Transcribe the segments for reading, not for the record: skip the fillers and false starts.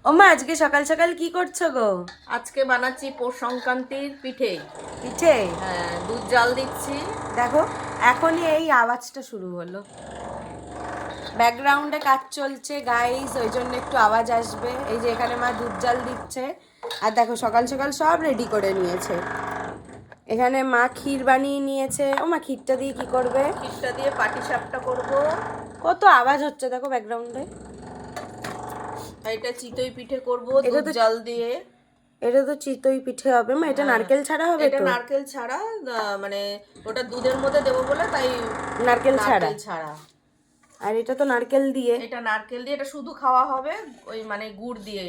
ওমা আজকে সকাল সকাল কি করছো গো? আজকে বানাচ্ছি পৌষ সংক্রান্তির পিঠে। পিঠে? হ্যাঁ, দুধ জাল দিচ্ছি। দেখো এখনই এই আওয়াজটা শুরু হলো, ব্যাকগ্রাউন্ডে কাজ চলছে গাইস, ওই জন্য একটু আওয়াজ আসবে। এই যে এখানে মা দুধ জাল দিচ্ছে, আর দেখো সকাল সকাল সব রেডি করে নিয়েছে। এখানে মা ক্ষীর বানিয়ে নিয়েছে। ও মা ক্ষীরটা দিয়ে কি করবে? ক্ষীরটা দিয়ে পাটিসাপটা করব। কত আওয়াজ হচ্ছে দেখো ব্যাকগ্রাউন্ডে। আর এটা চিতই পিঠে করব এটা দুধ তো জাল দিয়ে। এটা তো চিতই পিঠে হবে মা, এটা হ্যাঁ, নারকেল ছাড়া হবে এটা তো? নারকেল ছাড়া। মানে ওটা দুধের মধ্যে দেবো বলে তাই নারকেল ছাড়া? নারকেল ছাড়া। আর এটা তো নারকেল দিয়ে। এটা নারকেল দিয়ে, এটা শুধু খাওয়া হবে ওই মানে গুড় দিয়ে।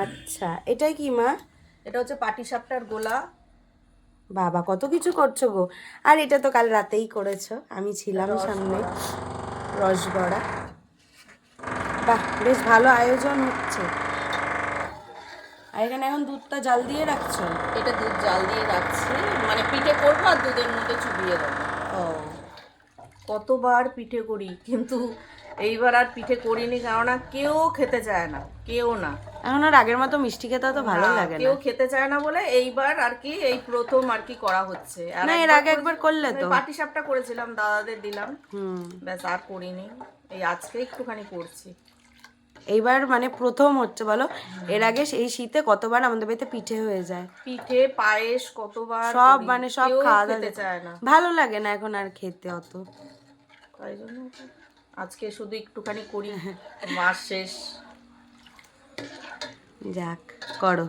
আচ্ছা, এটাই কি মা? এটা হচ্ছে পাটিসাপটার গোলা। বাবা কত কিছু করছো গো। আর এটা তো কাল রাতেই করেছো, আমি ছিলাম সামনে। রসবড়া। রসবড়া, বাহ বেশ ভালো আয়োজন হচ্ছে। আর এখানে এখন দুধটা জাল দিয়ে রাখছো? এটা দুধ জাল দিয়ে রাখছি, মানে পিঠে করবো আর দুধের মধ্যে চুবিয়ে দেবো। ও, কতবার পিঠে করি কিন্তু এইবার আর পিঠে করিনি, কেননা কেউ খেতে চায় না, কেউ না। এখন আর আগের মতো মিষ্টি খেতে তো ভালো না, লাগে না। কেউ খেতে চায় না বলে এইবার আর কি এই প্রথম আর কি করা হচ্ছে। আর না, এর আগে একবার করলে তো। পাটিসাপটা করেছিলাম, দাদাদের দিলাম, হুম। ব্যাস আর করিনি। এই আজকে একটুখানি করছি। এইবার মানে প্রথম হচ্ছে বলো? এর আগে এই শীতে কতবার আমাদের বাড়িতে পিঠে হয়ে যায়। পিঠে পায়েস কতবার সব করি, মানে সব কেউ খাওয়া খেতে দাওয়া চায় না। ভালো লাগে না এখন আর খেতে অত। তাই জন্য আজকে শুধু একটুখানি করি, মাস শেষ। যাক, করো।